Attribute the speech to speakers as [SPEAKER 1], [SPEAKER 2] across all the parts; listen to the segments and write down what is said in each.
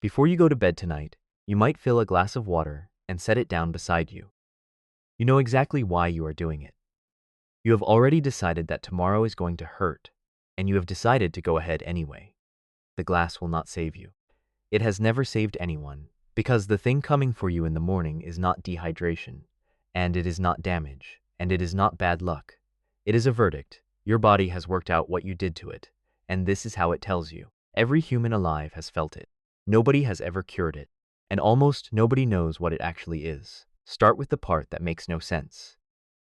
[SPEAKER 1] Before you go to bed tonight, you might fill a glass of water and set it down beside you. You know exactly why you are doing it. You have already decided that tomorrow is going to hurt, and you have decided to go ahead anyway. The glass will not save you. It has never saved anyone, because the thing coming for you in the morning is not dehydration, and it is not damage, and it is not bad luck. It is a verdict. Your body has worked out what you did to it, and this is how it tells you. Every human alive has felt it. Nobody has ever cured it, and almost nobody knows what it actually is. Start with the part that makes no sense.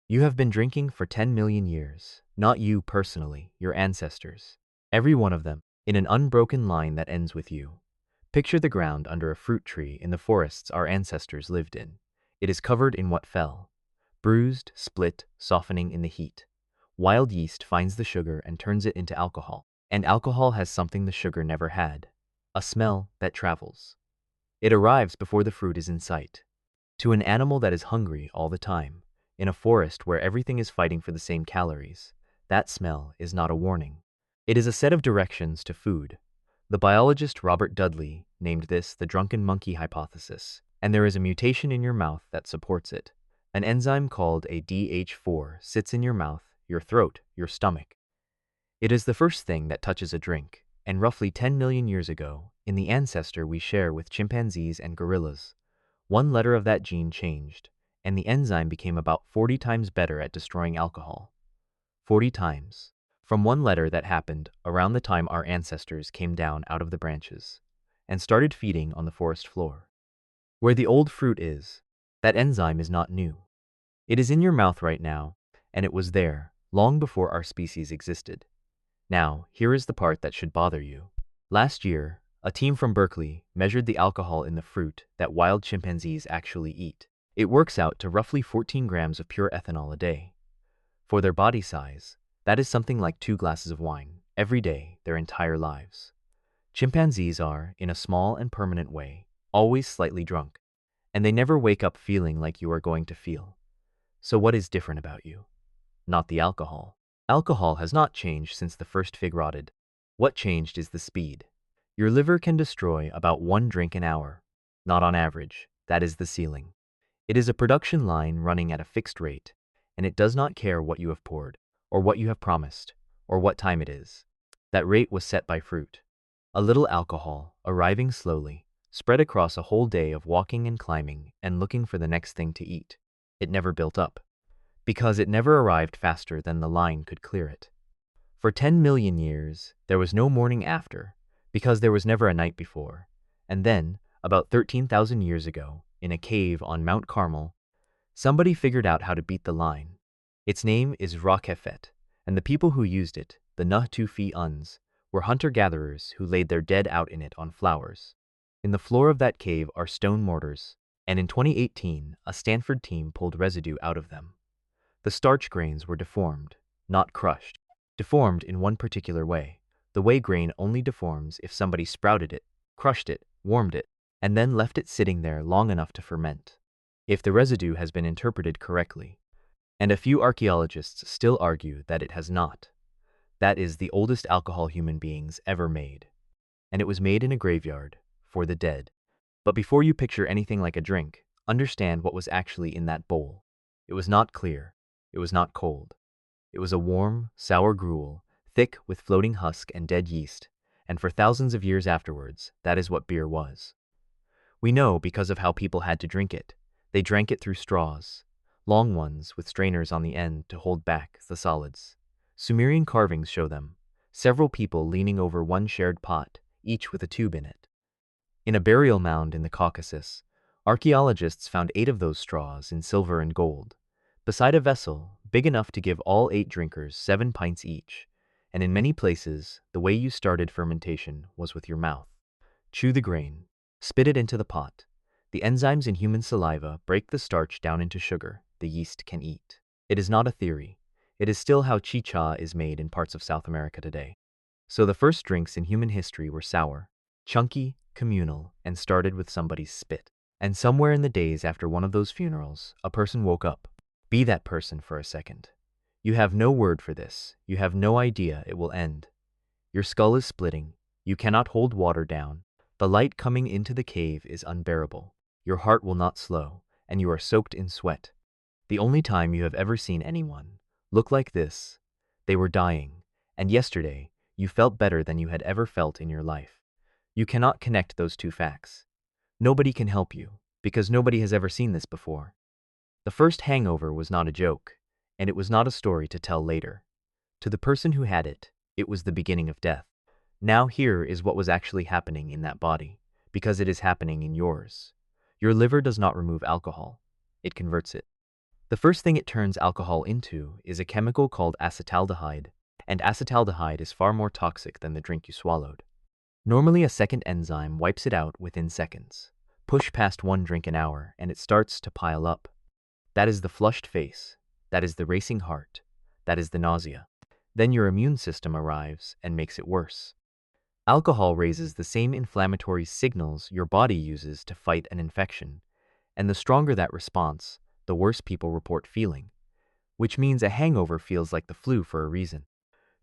[SPEAKER 1] You have been drinking for 10 million years, not you personally, your ancestors. Every one of them, in an unbroken line that ends with you. Picture the ground under a fruit tree in the forests our ancestors lived in. It is covered in what fell. Bruised, split, softening in the heat. Wild yeast finds the sugar and turns it into alcohol. And alcohol has something the sugar never had. A smell that travels. It arrives before the fruit is in sight. To an animal that is hungry all the time, in a forest where everything is fighting for the same calories, that smell is not a warning. It is a set of directions to food. The biologist Robert Dudley named this the drunken monkey hypothesis, and there is a mutation in your mouth that supports it. An enzyme called a DH4 sits in your mouth, your throat, your stomach. It is the first thing that touches a drink, and roughly 10 million years ago, in the ancestor we share with chimpanzees and gorillas, one letter of that gene changed, and the enzyme became about 40 times better at destroying alcohol. 40 times. From one letter that happened around the time our ancestors came down out of the branches and started feeding on the forest floor. Where the old fruit is, that enzyme is not new. It is in your mouth right now, and it was there long before our species existed. Now, here is the part that should bother you. Last year, a team from Berkeley measured the alcohol in the fruit that wild chimpanzees actually eat. It works out to roughly 14 grams of pure ethanol a day. For their body size, that is something like 2 glasses of wine every day their entire lives. Chimpanzees are, in a small and permanent way, always slightly drunk, and they never wake up feeling like you are going to feel. So what is different about you? Not the alcohol. Alcohol has not changed since the first fig rotted. What changed is the speed. Your liver can destroy about 1 drink an hour. Not on average, that is the ceiling. It is a production line running at a fixed rate, and it does not care what you have poured, or what you have promised, or what time it is. That rate was set by fruit. A little alcohol, arriving slowly, spread across a whole day of walking and climbing and looking for the next thing to eat. It never built up, because it never arrived faster than the line could clear it. For 10 million years, there was no morning after, because there was never a night before. And then, about 13,000 years ago, in a cave on Mount Carmel, somebody figured out how to beat the line. Its name is Roquefet, and the people who used it, the Natufi-uns, were hunter-gatherers who laid their dead out in it on flowers. In the floor of that cave are stone mortars, and in 2018, a Stanford team pulled residue out of them. The starch grains were deformed, not crushed. Deformed in one particular way, the way grain only deforms if somebody sprouted it, crushed it, warmed it, and then left it sitting there long enough to ferment. If the residue has been interpreted correctly, and a few archaeologists still argue that it has not. That is the oldest alcohol human beings ever made. And it was made in a graveyard, for the dead. But before you picture anything like a drink, understand what was actually in that bowl. It was not clear. It was not cold. It was a warm, sour gruel, thick with floating husk and dead yeast, and for thousands of years afterwards, that is what beer was. We know because of how people had to drink it. They drank it through straws, long ones with strainers on the end to hold back the solids. Sumerian carvings show them, several people leaning over one shared pot, each with a tube in it. In a burial mound in the Caucasus, archaeologists found 8 of those straws in silver and gold, beside a vessel big enough to give all 8 drinkers 7 pints each, and in many places, the way you started fermentation was with your mouth. Chew the grain, spit it into the pot. The enzymes in human saliva break the starch down into sugar the yeast can eat. It is not a theory. It is still how chicha is made in parts of South America today. So the first drinks in human history were sour, chunky, communal, and started with somebody's spit. And somewhere in the days after one of those funerals, a person woke up. Be that person for a second. You have no word for this. You have no idea it will end. Your skull is splitting. You cannot hold water down. The light coming into the cave is unbearable. Your heart will not slow, and you are soaked in sweat. The only time you have ever seen anyone look like this, they were dying, and yesterday you felt better than you had ever felt in your life. You cannot connect those two facts. Nobody can help you, because nobody has ever seen this before. The first hangover was not a joke, and it was not a story to tell later. To the person who had it, it was the beginning of death. Now here is what was actually happening in that body, because it is happening in yours. Your liver does not remove alcohol, it converts it. The first thing it turns alcohol into is a chemical called acetaldehyde, and acetaldehyde is far more toxic than the drink you swallowed. Normally a second enzyme wipes it out within seconds. Push past one drink an hour and it starts to pile up. That is the flushed face, that is the racing heart, that is the nausea. Then your immune system arrives and makes it worse. Alcohol raises the same inflammatory signals your body uses to fight an infection, and the stronger that response, the worse people report feeling, which means a hangover feels like the flu for a reason.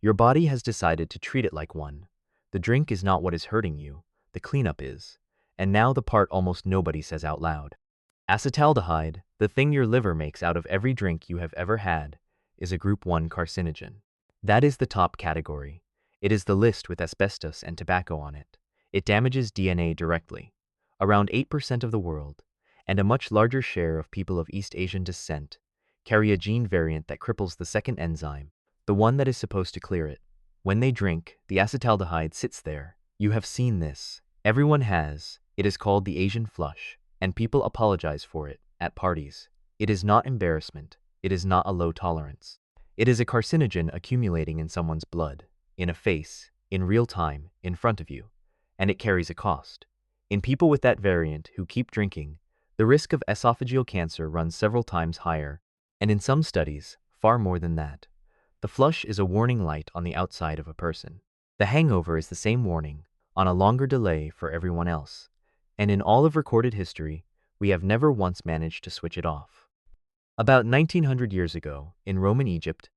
[SPEAKER 1] Your body has decided to treat it like one. The drink is not what is hurting you, the cleanup is, and now the part almost nobody says out loud. Acetaldehyde, the thing your liver makes out of every drink you have ever had, is a group 1 carcinogen. That is the top category. It is the list with asbestos and tobacco on it. It damages DNA directly. Around 8% of the world, and a much larger share of people of East Asian descent, carry a gene variant that cripples the second enzyme, the one that is supposed to clear it. When they drink, the acetaldehyde sits there. You have seen this. Everyone has. It is called the Asian flush, and people apologize for it at parties. It is not embarrassment. It is not a low tolerance. It is a carcinogen accumulating in someone's blood, in a face, in real time, in front of you, and it carries a cost. In people with that variant who keep drinking, the risk of esophageal cancer runs several times higher, and in some studies, far more than that. The flush is a warning light on the outside of a person. The hangover is the same warning, on a longer delay for everyone else, and in all of recorded history, we have never once managed to switch it off. About 1900 years ago, in Roman Egypt,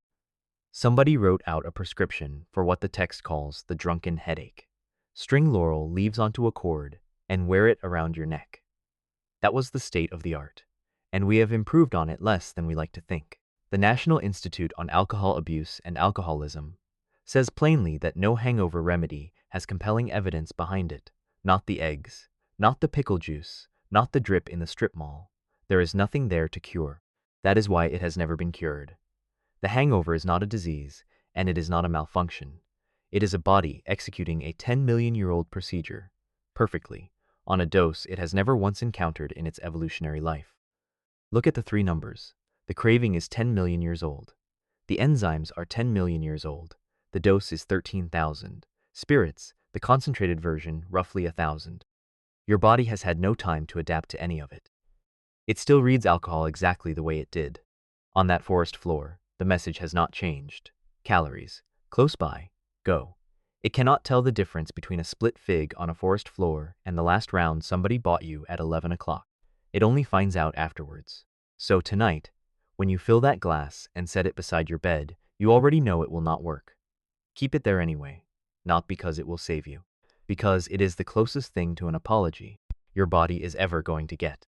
[SPEAKER 1] somebody wrote out a prescription for what the text calls the drunken headache. String laurel leaves onto a cord and wear it around your neck. That was the state of the art, and we have improved on it less than we like to think. The National Institute on Alcohol Abuse and Alcoholism says plainly that no hangover remedy has compelling evidence behind it. Not the eggs, not the pickle juice, not the drip in the strip mall. There is nothing there to cure. That is why it has never been cured. The hangover is not a disease, and it is not a malfunction. It is a body executing a 10-million-year-old procedure, perfectly, on a dose it has never once encountered in its evolutionary life. Look at the three numbers. The craving is 10 million years old. The enzymes are 10 million years old. The dose is 13,000. Spirits, the concentrated version, roughly 1,000. Your body has had no time to adapt to any of it. It still reads alcohol exactly the way it did. On that forest floor, the message has not changed. Calories. Close by. Go. It cannot tell the difference between a split fig on a forest floor and the last round somebody bought you at 11 o'clock. It only finds out afterwards. So tonight, when you fill that glass and set it beside your bed, you already know it will not work. Keep it there anyway, not because it will save you, because it is the closest thing to an apology your body is ever going to get.